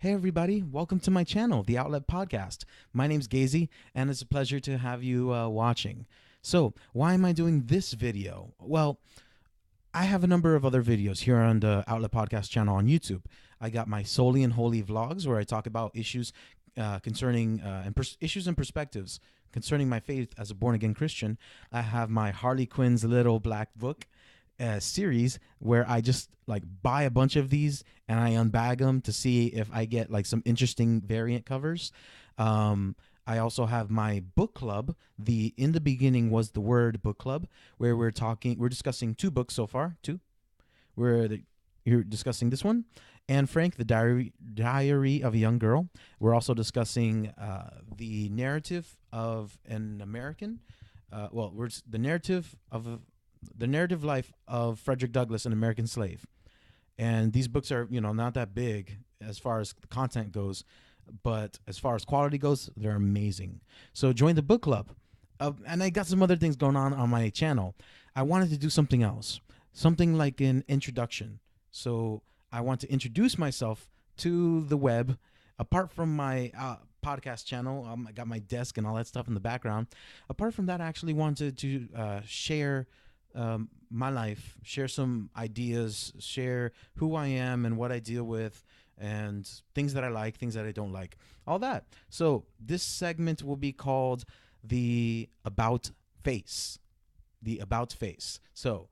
Hey everybody, welcome to my channel, The Outlet Podcast. My name's Gazy, and it's a pleasure to have you watching. So, why am I doing this video? Well, I have a number of other videos here on the Outlet Podcast channel on YouTube. I got my Solely and Holy vlogs where I talk about issues concerning issues and perspectives concerning my faith as a born again Christian. I have my Harley Quinn's Little Black Book series where I just like buy a bunch of these and I unbag them to see if I get like some interesting variant covers. I also have my book club. The In the Beginning Was the Word book club, where we're discussing two books so far. Two. You're discussing this one, and Frank, the Diary of a Young Girl. We're also discussing the narrative of an American. The narrative life of Frederick Douglass, an American slave. And these books are, not that big as far as the content goes, but as far as quality goes, they're amazing. So join the book club. And I got some other things going on my channel. I wanted to do something else, something like an introduction. So I want to introduce myself to the web, apart from my podcast channel. I got my desk and all that stuff in the background. Apart from that, I actually wanted to share my life, share some ideas, share who I am and what I deal with, and things that I like, things that I don't like, all that. So this segment will be called the About Face. The About Face. So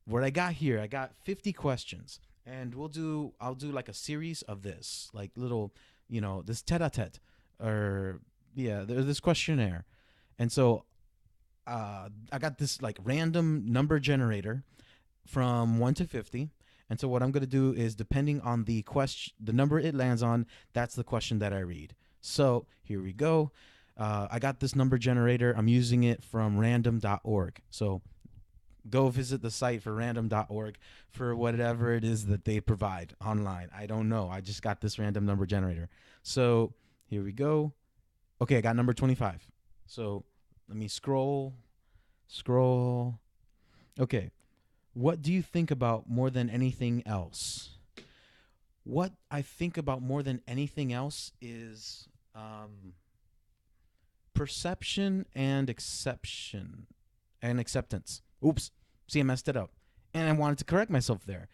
what I got here, I got 50 questions, and I'll do like a series of this, like little, this tete-a-tete, or there's this questionnaire. And so I got this like random number generator from 1 to 50. And so what I'm going to do is, depending on the question, the number it lands on, that's the question that I read. So here we go. I got this number generator. I'm using it from random.org. So go visit the site for random.org for whatever it is that they provide online. I don't know. I just got this random number generator. So here we go. Okay, I got number 25. So let me scroll. Okay. What do you think about more than anything else? What I think about more than anything else is perception and acceptance. Oops. See, I messed it up. And I wanted to correct myself there.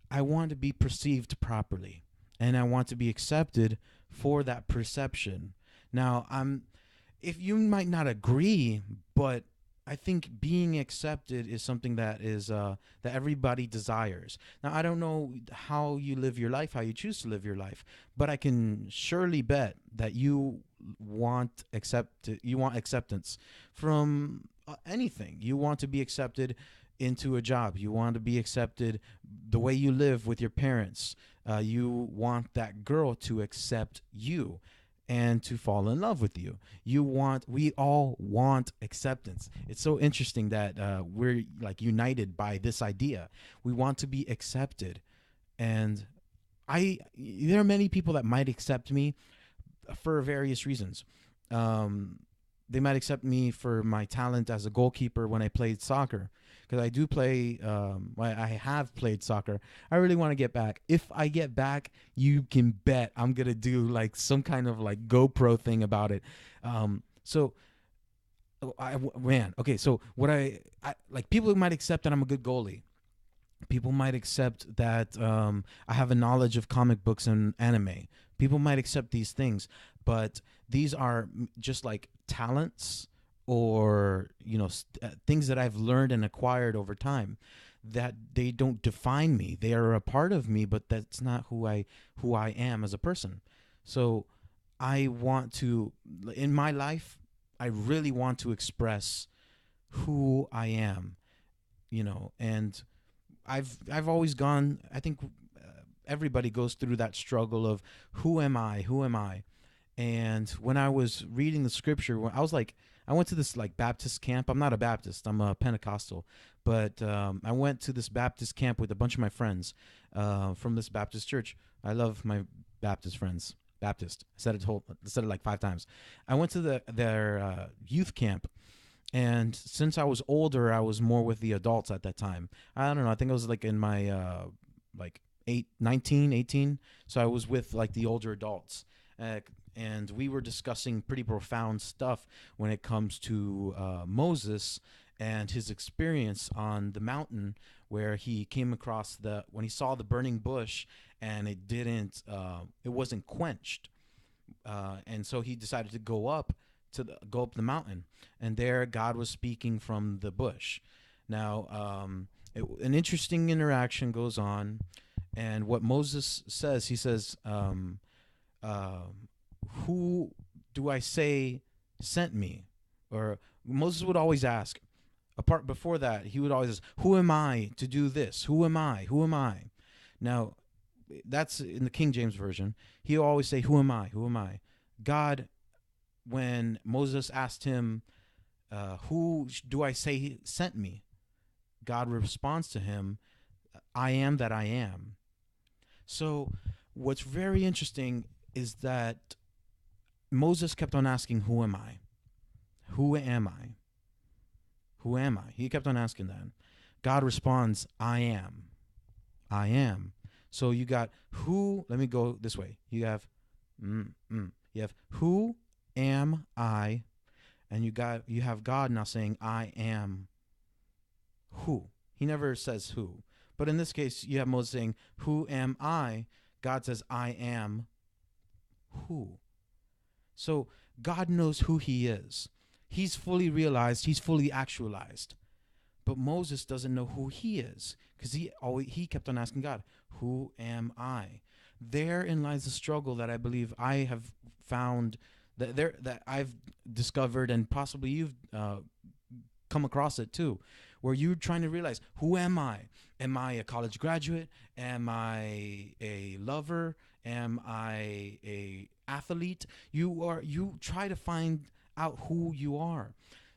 I want to be perceived properly, and I want to be accepted for that perception. Now, if you might not agree, but I think being accepted is something that everybody desires. Now, I don't know how you live your life, how you choose to live your life, but I can surely bet that you want acceptance from anything. You want to be accepted into a job. You want to be accepted the way you live with your parents. You want that girl to accept you and to fall in love with you. We all want acceptance. It's so interesting that we're like united by this idea. We want to be accepted. And there are many people that might accept me for various reasons. They might accept me for my talent as a goalkeeper when I played soccer, because I do play. I have played soccer. I really want to get back. If I get back, you can bet I'm gonna do like some kind of like GoPro thing about it. So okay. So I like, people might accept that I'm a good goalie. People might accept that I have a knowledge of comic books and anime. People might accept these things, but these are just like talents, or things that I've learned and acquired over time, that they don't define me. They are a part of me, but that's not who I am as a person. So I want to, in my life, I really want to express who I am, and I've always gone, I think everybody goes through that struggle of who am I? And when I was reading the scripture, I went to this like Baptist camp. I'm not a Baptist, I'm a Pentecostal, but I went to this Baptist camp with a bunch of my friends from this Baptist church. I love my Baptist friends. Baptist. I said it like 5 times. I went to their youth camp. And since I was older, I was more with the adults at that time. I don't know. I think I was like in my 19, 18. So I was with like the older adults. And we were discussing pretty profound stuff when it comes to Moses and his experience on the mountain, where he came across when he saw the burning bush, and it wasn't quenched. And so he decided to go up the mountain, and there God was speaking from the bush. Now, an interesting interaction goes on, and what Moses says, he says, "Who do I say sent me?" Or Moses would always ask. Apart before that, he would always ask, "Who am I to do this? Who am I? Who am I?" Now, that's in the King James version. He always say, "Who am I? Who am I?" God, when Moses asked him, "Who do I say sent me?" God responds to him, "I am that I am." So, what's very interesting is that Moses kept on asking, "Who am I? Who am I? Who am I?" He kept on asking that. God responds, "I am. I am." So you got who. Let me go this way. You have, you have who am I, and you have God now saying, "I am who." He never says who, but in this case, you have Moses saying, "Who am I?" God says, "I am who." So God knows who he is. He's fully realized. He's fully actualized. But Moses doesn't know who he is, because he kept on asking God, "Who am I?" Therein lies the struggle that I believe I have found, that I've discovered, and possibly you've come across it too, where you're trying to realize, who am I? Am I a college graduate? Am I a lover? Am I a athlete? You try to find out who you are.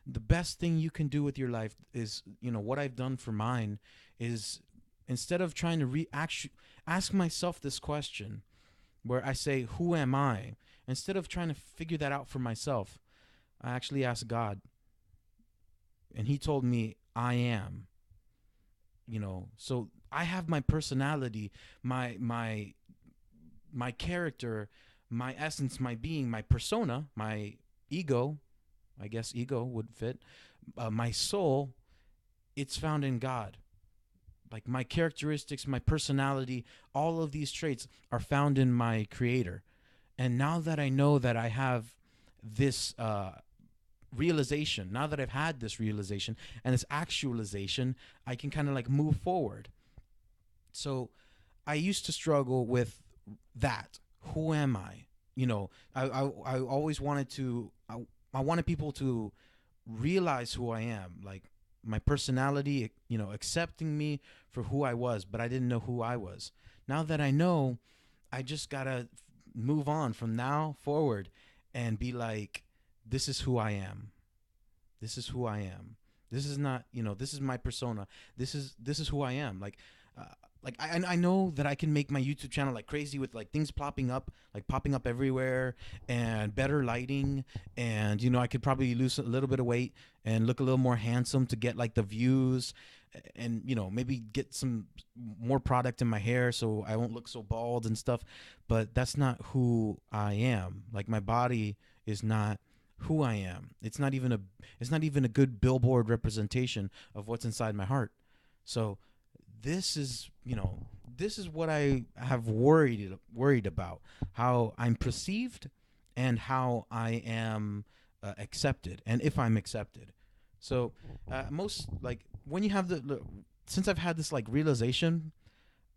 The best thing you can do with your life is, what I've done for mine is, instead of trying to ask myself this question, where I say, "Who am I?" Instead of trying to figure that out for myself, I actually asked God, and he told me, "I am." So I have my personality, my character, my essence, my being, my persona, my ego. I guess ego would fit. My soul, it's found in God. Like my characteristics, my personality, all of these traits are found in my Creator. And now that I know that I have this realization, now that I've had this realization and this actualization, I can kind of like move forward. So I used to struggle with that. Who am I? I always wanted to. I wanted people to realize who I am, like my personality, accepting me for who I was, but I didn't know who I was. Now that I know, I just gotta move on from now forward and be like, this is who I am. This is who I am. This is not, this is my persona. This is who I am. Uh, I know that I can make my YouTube channel like crazy with like things popping up everywhere, and better lighting, and I could probably lose a little bit of weight and look a little more handsome to get like the views, and maybe get some more product in my hair so I won't look so bald and stuff. But that's not who I am. Like my body is not who I am. It's not even a good billboard representation of what's inside my heart. So this is what I have worried about, how I'm perceived and how I am accepted, and if I'm accepted. So most like when you have since I've had this like realization,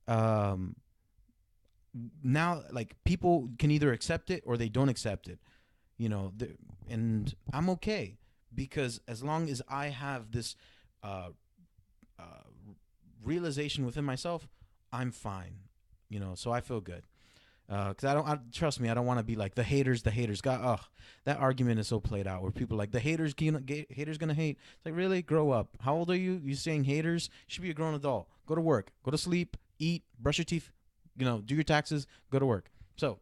um, now like people can either accept it or they don't accept it, and I'm okay, because as long as I have this uh, uh, realization within myself, I'm fine. So I feel good. Because trust me, I don't want to be like the haters. The haters, God, that argument is so played out. Where people are like the haters gonna hate. It's like, really, grow up. How old are you? You saying haters? You should be a grown adult. Go to work. Go to sleep. Eat. Brush your teeth. Do your taxes. Go to work. So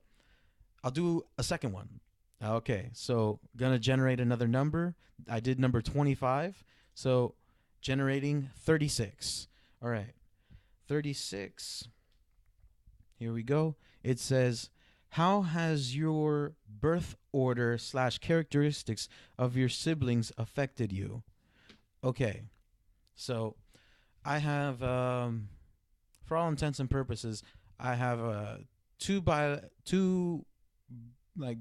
I'll do a second one. Okay, so gonna generate another number. I did number 25. So generating 36. All right, 36. Here we go. It says, how has your birth order slash characteristics of your siblings affected you? Okay, so I have, for all intents and purposes, I have two like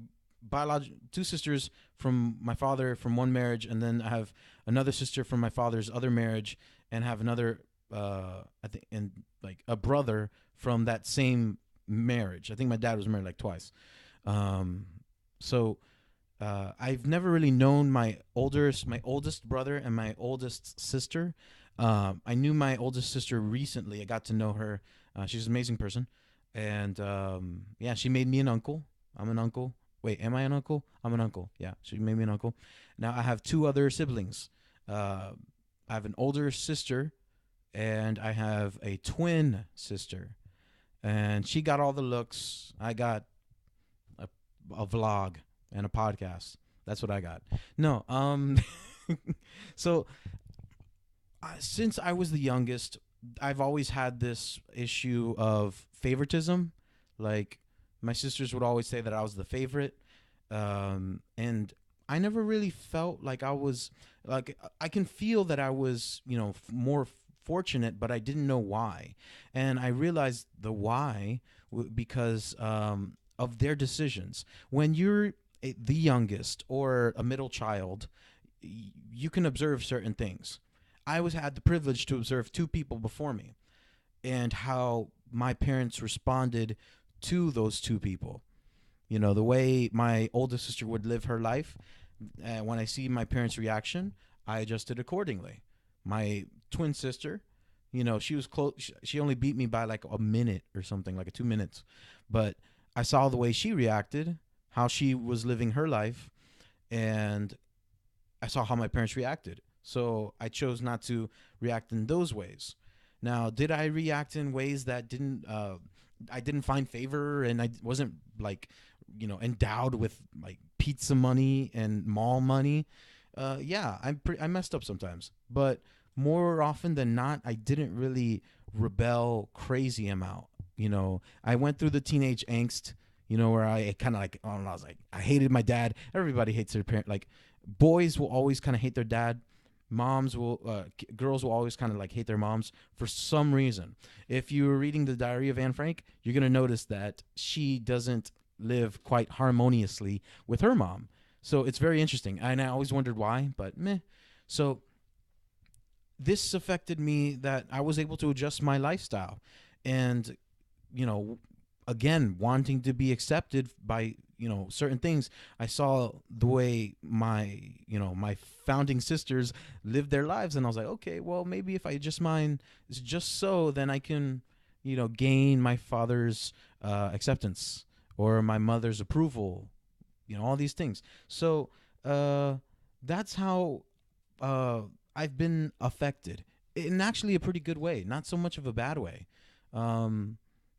two sisters from my father from one marriage, and then I have another sister from my father's other marriage, and have another I think and like a brother from that same marriage. I think my dad was married like twice. Um, so I've never really known my oldest brother and my oldest sister. I knew my oldest sister recently. I got to know her. She's an amazing person, and yeah, she made me an uncle. I'm an uncle. Wait, am I an uncle? I'm an uncle. Yeah, she made me an uncle. Now I have two other siblings. I have an older sister, and I have a twin sister. And she got all the looks. I got a, a vlog and a podcast. That's what I got. No, so since I was the youngest, I've always had this issue of favoritism. Like my sisters would always say that I was the favorite, and I never really felt like I was like I can feel that I was more fortunate, but I didn't know why, and I realized the why because of their decisions. When you're the youngest or a middle child, you can observe certain things. I was had the privilege to observe two people before me and how my parents responded to those two people. The way my oldest sister would live her life, when I see my parents' reaction, I adjusted accordingly. My twin sister, she was close. She only beat me by like a minute or something, like 2 minutes. But I saw the way she reacted, how she was living her life, and I saw how my parents reacted. So I chose not to react in those ways. Now, did I react in ways that I didn't find favor, and I wasn't like, endowed with like pizza money and mall money? Yeah, I messed up sometimes, but more often than not, I didn't really rebel crazy amount. I went through the teenage angst. Where I kind of like, I don't know, I was like, I hated my dad. Everybody hates their parent. Like, boys will always kind of hate their dad. Girls will always kind of like hate their moms for some reason. If you're reading the Diary of Anne Frank, you're gonna notice that she doesn't live quite harmoniously with her mom. So it's very interesting, and I always wondered why, but meh. So this affected me that I was able to adjust my lifestyle, and you know, again, wanting to be accepted by certain things. I saw the way my founding sisters lived their lives, and I was like, okay, well, maybe if I adjust mine just so, then I can gain my father's acceptance or my mother's approval, all these things. So that's how uh, I've been affected in actually a pretty good way, not so much of a bad way.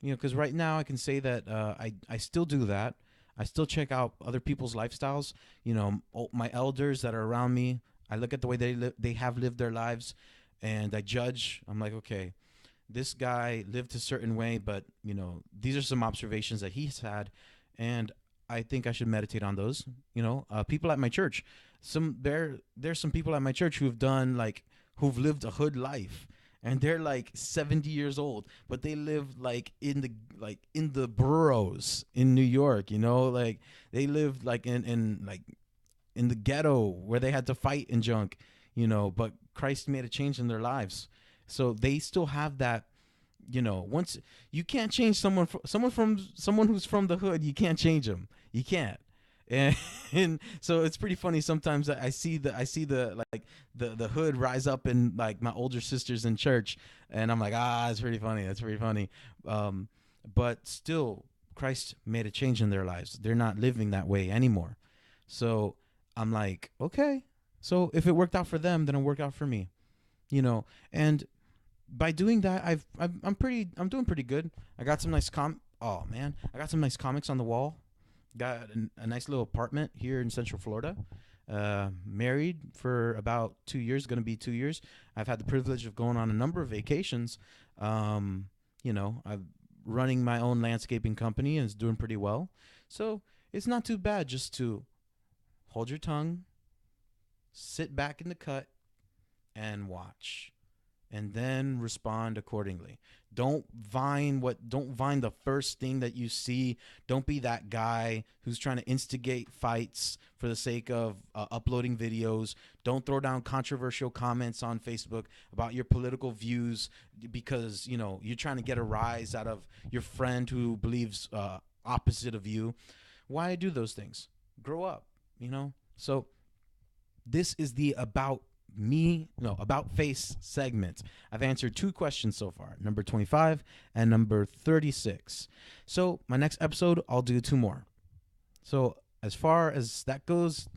Because right now I can say that I still do that. I still check out other people's lifestyles. My elders that are around me. I look at the way they have lived their lives, and I judge. I'm like, okay, this guy lived a certain way, but these are some observations that he's had, and I think I should meditate on those. People at my church. There's some people at my church who've lived a hood life, and they're like 70 years old, but they live in the boroughs in New York. Like they lived like in the ghetto where they had to fight and junk. But Christ made a change in their lives, so they still have that. Once you can't change someone who's from the hood, you can't change them. You can't. And, and so it's pretty funny sometimes that I see the hood rise up in like my older sisters in church, and I'm like, it's pretty funny. That's pretty funny. But still, Christ made a change in their lives. They're not living that way anymore. So I'm like, okay. So if it worked out for them, then it worked out for me. And by doing that, I'm doing pretty good. I got some nice Oh man, I got some nice comics on the wall. Got a nice little apartment here in Central Florida. Married for about 2 years, going to be 2 years. I've had the privilege of going on a number of vacations. I've running my own landscaping company and it's doing pretty well. So it's not too bad just to hold your tongue, sit back in the cut, and watch, and then respond accordingly. Don't vine the first thing that you see. Don't be that guy who's trying to instigate fights for the sake of uploading videos. Don't throw down controversial comments on Facebook about your political views because you're trying to get a rise out of your friend who believes opposite of you. Why do those things? Grow up, So this is the about face segment. I've answered 2 questions so far, number 25 and number 36. So my next episode, I'll do 2 more. So as far as that goes,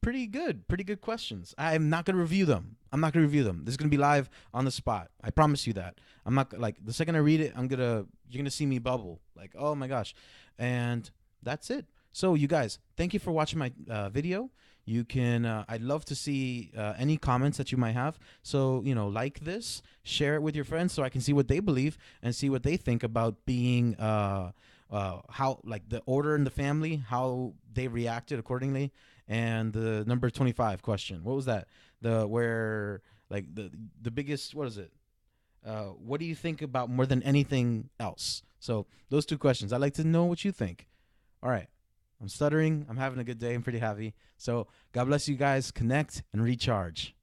pretty good questions. I'm not going to review them. This is going to be live on the spot. I promise you that. I'm not the second I read it, you're going to see me bubble like, oh my gosh. And that's it. So you guys, thank you for watching my video. You can, I'd love to see any comments that you might have. So, like this, share it with your friends so I can see what they believe and see what they think about being, how, the order in the family, how they reacted accordingly. And the number 25 question, what was that? The biggest, what is it? What do you think about more than anything else? So those 2 questions, I'd like to know what you think. All right. I'm stuttering. I'm having a good day. I'm pretty happy. So God bless you guys. Connect and recharge.